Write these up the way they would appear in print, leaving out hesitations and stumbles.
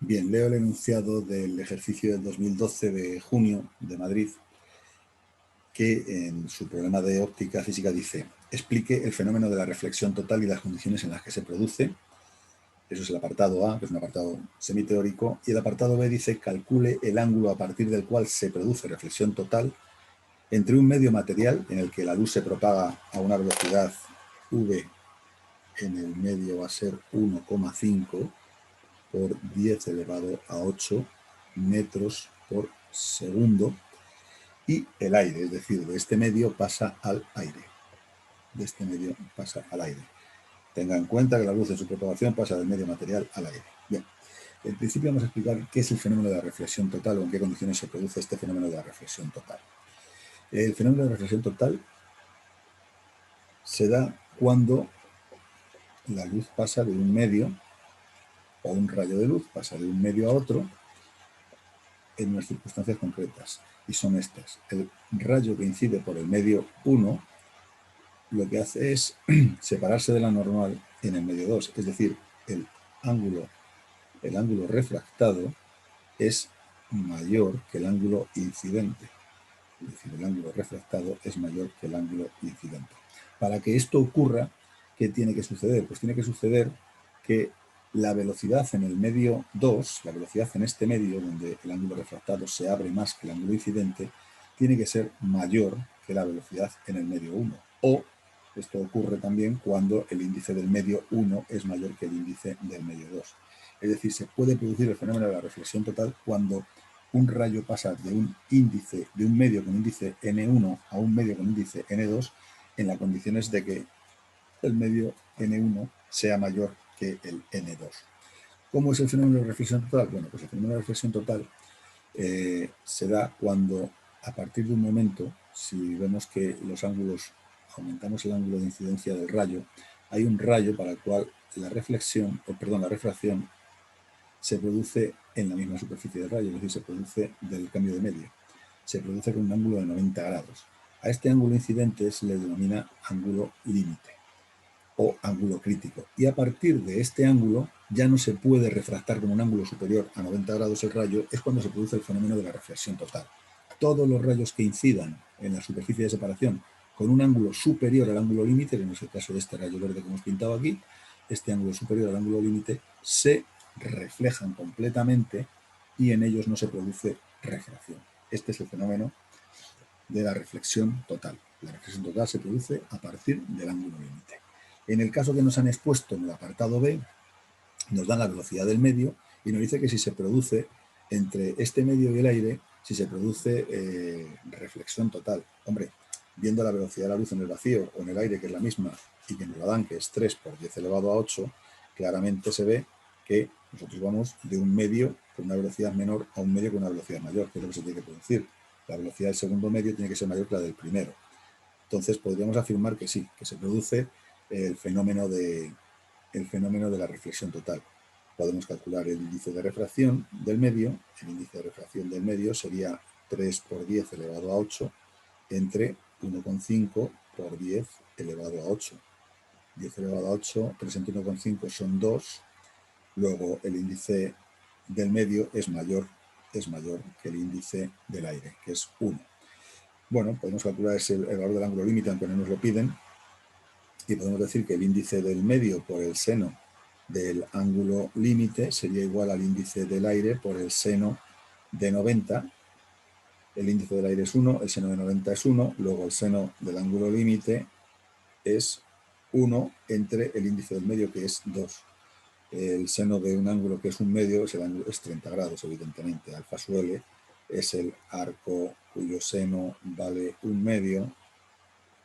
Bien, leo el enunciado del ejercicio del 2012 de junio de Madrid, que en su problema de óptica física dice: explique el fenómeno de la reflexión total y las condiciones en las que se produce. Eso es el apartado A, que es un apartado semiteórico, y el apartado B dice: calcule el ángulo a partir del cual se produce reflexión total entre un medio material en el que la luz se propaga a una velocidad v, en el medio va a ser 1,5 por 10 elevado a 8 metros por segundo, y el aire, es decir, de este medio pasa al aire. De este medio pasa al aire. Tenga en cuenta que la luz de su propagación pasa del medio material al aire. Bien, en principio vamos a explicar qué es el fenómeno de la reflexión total o en qué condiciones se produce este fenómeno de la reflexión total. El fenómeno de la reflexión total se da cuando la luz pasa de un medio, o un rayo de luz pasa de un medio a otro en unas circunstancias concretas, y son estas. El rayo que incide por el medio 1 lo que hace es separarse de la normal en el medio 2, es decir, el ángulo refractado es mayor que el ángulo incidente. Es decir, el ángulo refractado es mayor que el ángulo incidente. Para que esto ocurra, ¿qué tiene que suceder? Pues tiene que suceder que la velocidad en el medio 2, la velocidad en este medio, donde el ángulo refractado se abre más que el ángulo incidente, tiene que ser mayor que la velocidad en el medio 1. O esto ocurre también cuando el índice del medio 1 es mayor que el índice del medio 2. Es decir, se puede producir el fenómeno de la reflexión total cuando un rayo pasa de un medio con índice n1 a un medio con índice n2 en las condiciones de que el medio n1 sea mayor que el n2. ¿Cómo es el fenómeno de reflexión total? Bueno, pues el fenómeno de reflexión total se da cuando, a partir de un momento, si vemos que los ángulos, aumentamos el ángulo de incidencia del rayo, hay un rayo para el cual la reflexión, la refracción se produce en la misma superficie del rayo, es decir, se produce del cambio de medio. Se produce con un ángulo de 90 grados. A este ángulo incidente se le denomina ángulo límite o ángulo crítico. Y a partir de este ángulo ya no se puede refractar con un ángulo superior a 90 grados el rayo, es cuando se produce el fenómeno de la reflexión total. Todos los rayos que incidan en la superficie de separación con un ángulo superior al ángulo límite, que no es el caso de este rayo verde que hemos pintado aquí, este ángulo superior al ángulo límite, se reflejan completamente y en ellos no se produce refracción. Este es el fenómeno de la reflexión total. La reflexión total se produce a partir del ángulo límite. En el caso que nos han expuesto en el apartado B, nos dan la velocidad del medio y nos dice que si se produce entre este medio y el aire, si se produce reflexión total. Hombre, viendo la velocidad de la luz en el vacío o en el aire, que es la misma, y que nos la dan, que es 3 por 10 elevado a 8, claramente se ve que nosotros vamos de un medio con una velocidad menor a un medio con una velocidad mayor, que es lo que se tiene que producir. La velocidad del segundo medio tiene que ser mayor que la del primero. Entonces podríamos afirmar que sí, que se produce el fenómeno de la reflexión total. Podemos calcular el índice de refracción del medio. El índice de refracción del medio sería 3 por 10 elevado a 8 entre 1,5 por 10 elevado a 8. 10 elevado a 8, 3 entre 1,5 son 2. Luego el índice del medio es mayor que el índice del aire, que es 1. Bueno, podemos calcular el valor del ángulo límite, aunque no nos lo piden, y podemos decir que el índice del medio por el seno del ángulo límite sería igual al índice del aire por el seno de 90. El índice del aire es 1, el seno de 90 es 1, luego el seno del ángulo límite es 1 entre el índice del medio, que es 2. El seno de un ángulo que es un medio es 30 grados, evidentemente. Alfa sub L es el arco cuyo seno vale un medio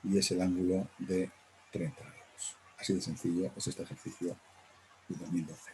y es el ángulo de 30 grados. Así de sencillo es este ejercicio de 2012.